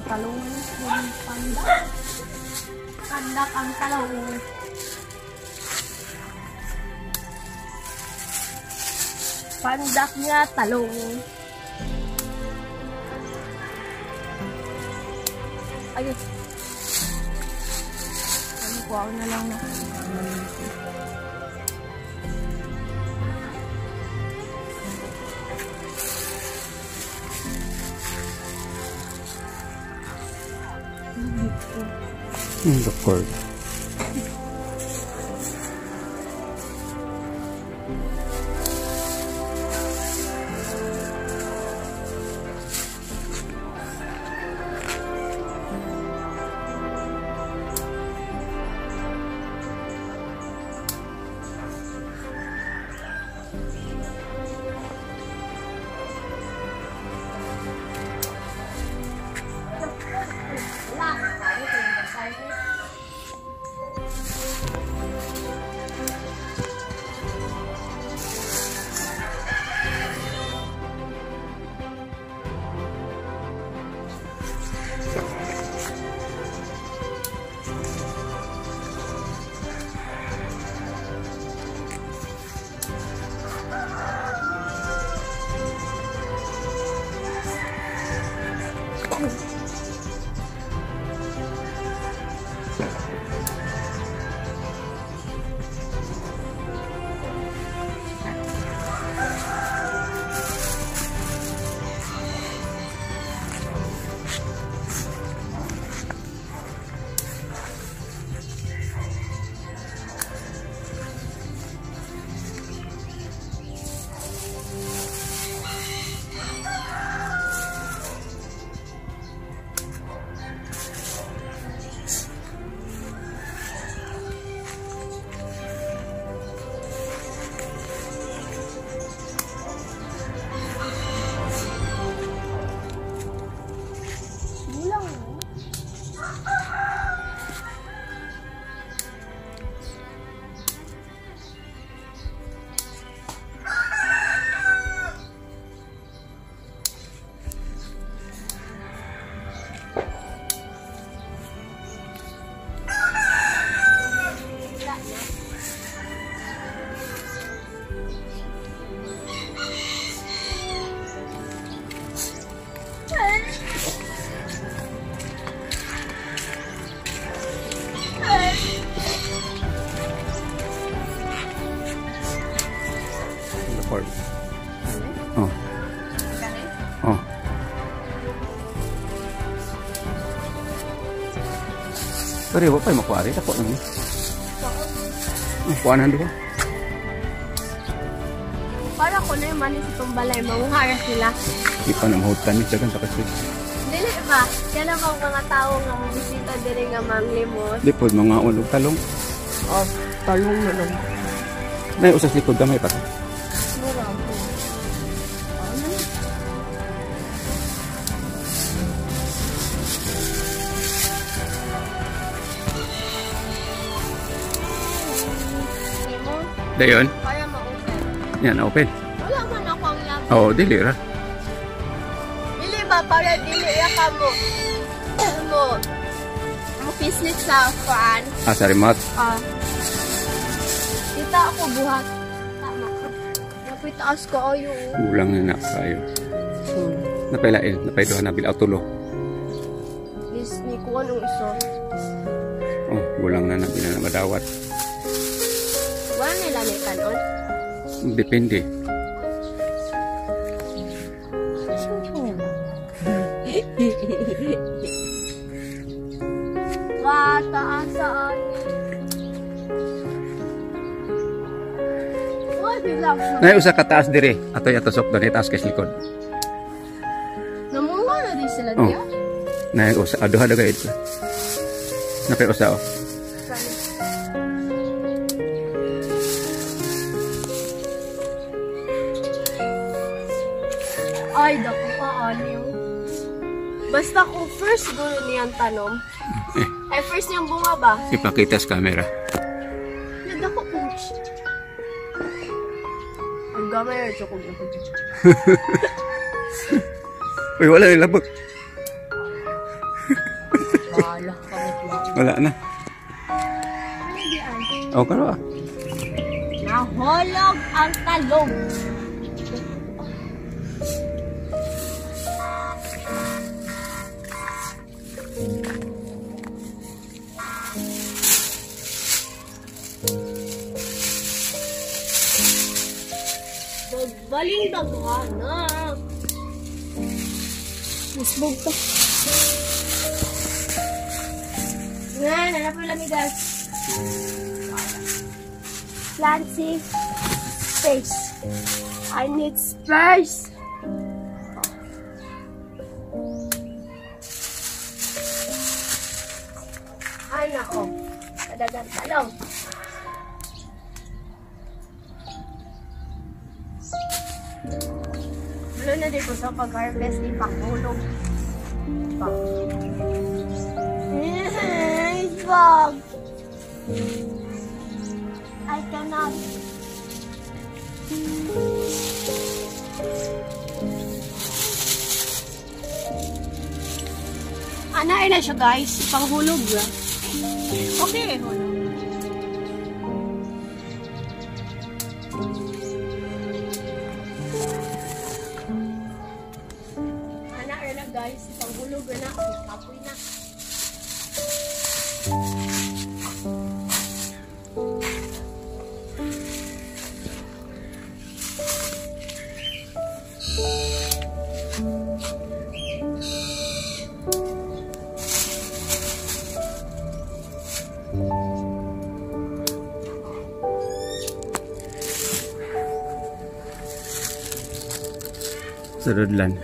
talong. Pandak. Pandak ang talong. Pandak niya talong. Ayun. Ano ko ako na lang na. The cord. Oh. Oh. Pero wala pa yung makuha rin. Ako lang yun. Kuhanan doon. Para ko na yung manis itong balay. Mamuhara sila. Hindi pa na mahutan niya. Dagan sa kasi. Dili ba? Kaya namang mga tao nga bisita dili nga manglimos. Di po, mga ulog talong. Oh, talong na lang. May usas likod gamay pa. Mura po. Ano? Dayon? Kaya ma-open. Yan, open. Wala man ako ang lab. Oo, dili ra. Dili ba? Para dili ya ka mo. Mo pislit sa fan. Ah, sa remote? Kita ako buhat. Tama ko. Napitaas ko ayo. Kulang na kayo. Napailain, napaidohan na bilaw tulo. Is ni ko anong iso. Oh, kulang na na madawat. Wala nila may kanon? Depende. Mataasaan. Uy, bilang. Nay usa ka taas dire. Atoy atusok do ni taas kay likod. Namunga na din sila Oh. diya. Nay usa aduha daga ito. Napay usa oh. Ay, dako ka, aliw. Basta kung first gulo niyang tanom, ay first niyang bunga ba? Ipakita sa camera. Nadako ko. Ang gamay ay chokog na. Uy, wala nilabog. Wala na. Ano diyan? Oh, karo ah. Nahulog ang talong. Baling dagana. Masbog to. Nga, nanap mo lang guys. Fancy space. I need space. Ay nako. Kadagang talong. Wala na dito sa pag-harvest ni Pakulong. Bag. I cannot. Anain na siya guys. Panghulog ba? Okay, hulog. Guys, panghulog na, kapoy na. Sarudlan.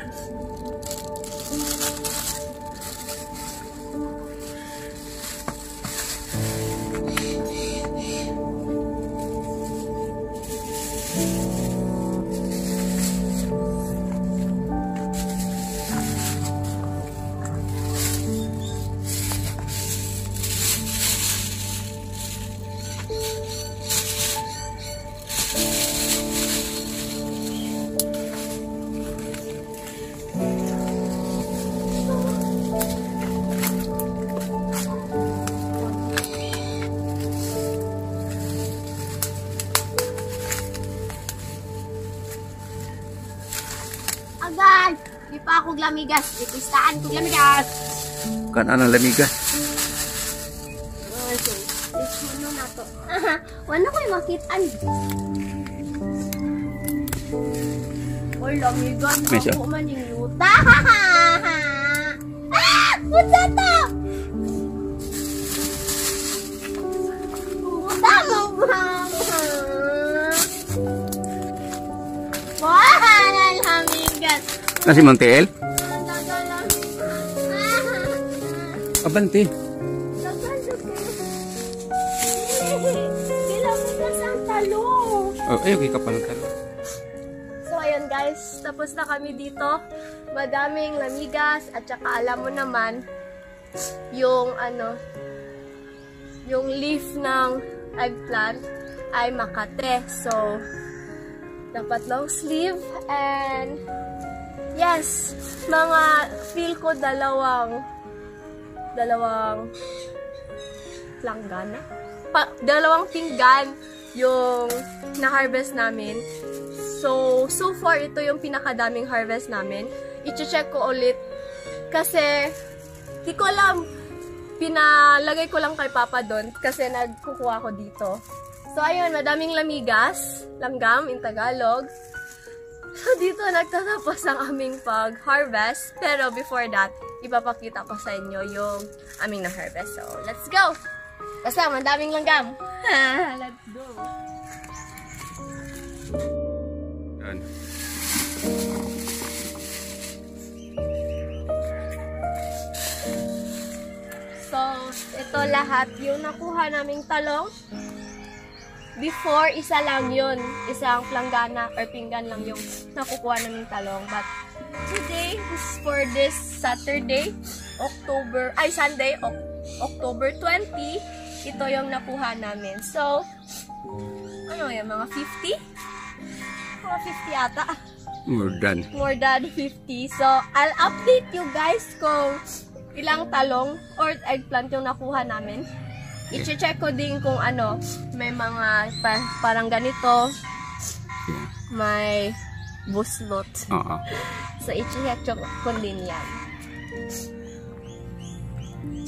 Agad! Di pa ako glamigas. Ipistaan ko glamigas. Kan anang lamigas. Okay. Let's mo na to. Wala ko yung makitaan. Oy, lamigas. Ako man yung yuta. Punta to! Punta mo, mama. Wala, lamigas. Na si Montiel? Abante. Lamigas ang talong. Oh, ayaw kay kapal ng talong. So, ayun guys. Tapos na kami dito. Madaming lamigas. At saka alam mo naman, yung yung leaf ng eggplant ay makate. So, dapat long sleeve. And, yes, mga feel ko dalawang langgana? Dalawang pinggan yung na-harvest namin. So far, ito yung pinakadaming harvest namin. I-check ko ulit. Kasi, di ko alam. Pinalagay ko lang kay Papa doon. Kasi nagkukuha ko dito. So, ayun. Madaming lamigas. Langgam in Tagalog. So, dito nagtatapos ang aming pag-harvest. Pero before that, ipapakita ko sa inyo yung aming na-harvest. So, let's go! Basta, madaming langgam. Let's go! Yan. So, ito lahat yung nakuha naming talong. Before, isa lang yun. Isang planggana or pinggan lang yung nakukuha naming talong. But, today, for this Saturday, Sunday, October 20, ito yung nakuha namin. So, ano yan, mga 50? Mga 50 ata. More than. More than 50. So, I'll update you guys kung ilang talong or eggplant yung nakuha namin. I-check ko din kung ano, may mga parang ganito, may buslot. So, i-check ko din yan.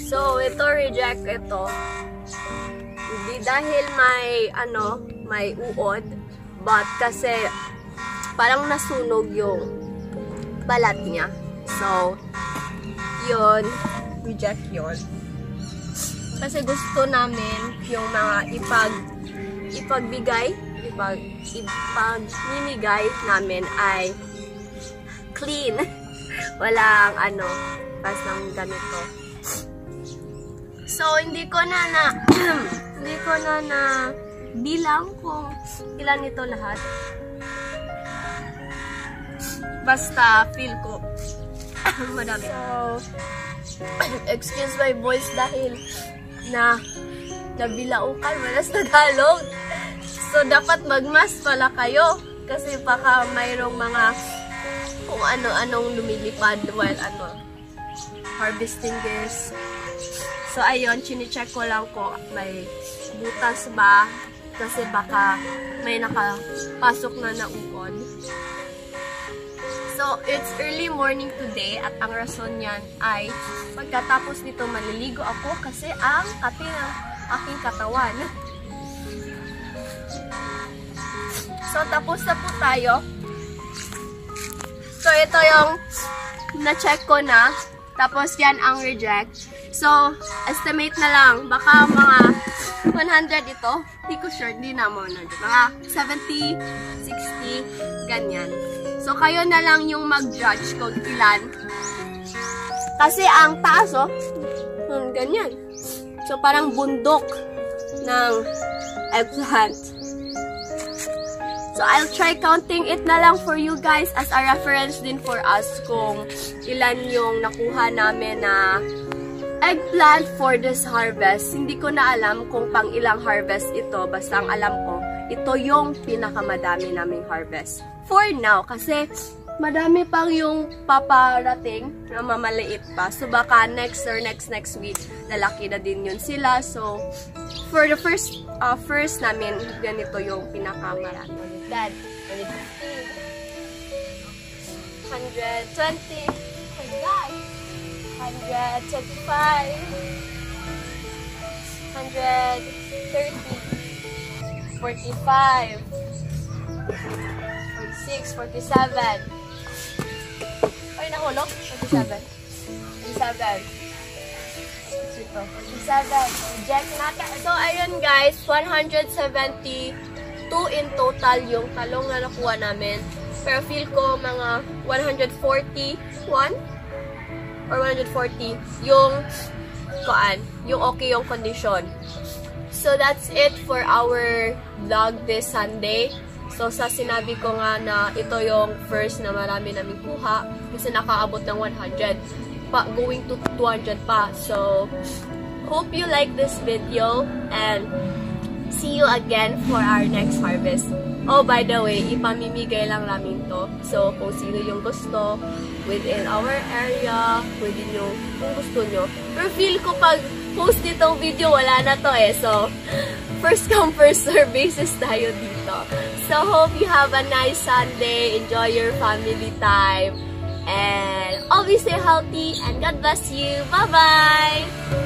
So, ito, reject ito. Hindi dahil may uod, but kasi parang nasunog yung balat niya. So, yun, reject yun. Kasi gusto namin yung mga ipagmimigay namin ay clean. Walang pasang ganito. So, hindi ko na bilang kung ilan ito lahat. Basta feel ko madami. So, excuse my voice dahil nabilaukan wala sa Tagalog. So, dapat magmas pala kayo kasi baka mayroong mga kung ano-anong lumilipad while harvesting this. So, ayun, chine-check ko lang ko may butas ba kasi baka may nakapasok na uod. So, it's early morning today at ang rason niyan ay pagkatapos nito maliligo ako kasi ang kati ng aking katawan. So, tapos na po tayo. So, ito yung na-check ko na. Tapos, yan ang reject. So, estimate na lang. Baka mga 100 ito. Hindi ko sure. Hindi na mo. Mga 70, 60, ganyan. So, kayo na lang yung mag-judge kung ilan. Kasi ang taas, ganyan. So, parang bundok ng eggplant. So, I'll try counting it na lang for you guys as a reference din for us kung ilan yung nakuha namin na eggplant for this harvest. Hindi ko na alam kung pang ilang harvest ito. Basta ang alam ko, ito yung pinakamadami naming harvest. For now, kasi madami pang yung paparating na mamaliit pa. So, baka next or next week, lalaki na din yun sila. So, for the first namin, ganito yung pinakamarami. Dad, 120, oh my God, 125, 130, 45, 46, 47. Ay, nahulog? 47. 47. 47. Reject natin. So, ayun guys, 172 in total yung talong na nakuha namin. Pero feel ko mga 141 or 140 yung okay yung condition. So, that's it for our vlog this Sunday. So, sa sinabi ko nga na ito yung first na marami namin kuha kasi nakaabot ng 100 pa, going to 200 pa. So, hope you like this video and see you again for our next harvest. Oh, by the way, ipamimigay lang namin to. So, kung sino yung gusto within our area, within yung kung gusto nyo. Pero feel ko pag post nitong video, wala na to eh. So, first come, first serve basis tayo dito. So, hope you have a nice Sunday. Enjoy your family time. And always stay healthy and God bless you. Bye-bye!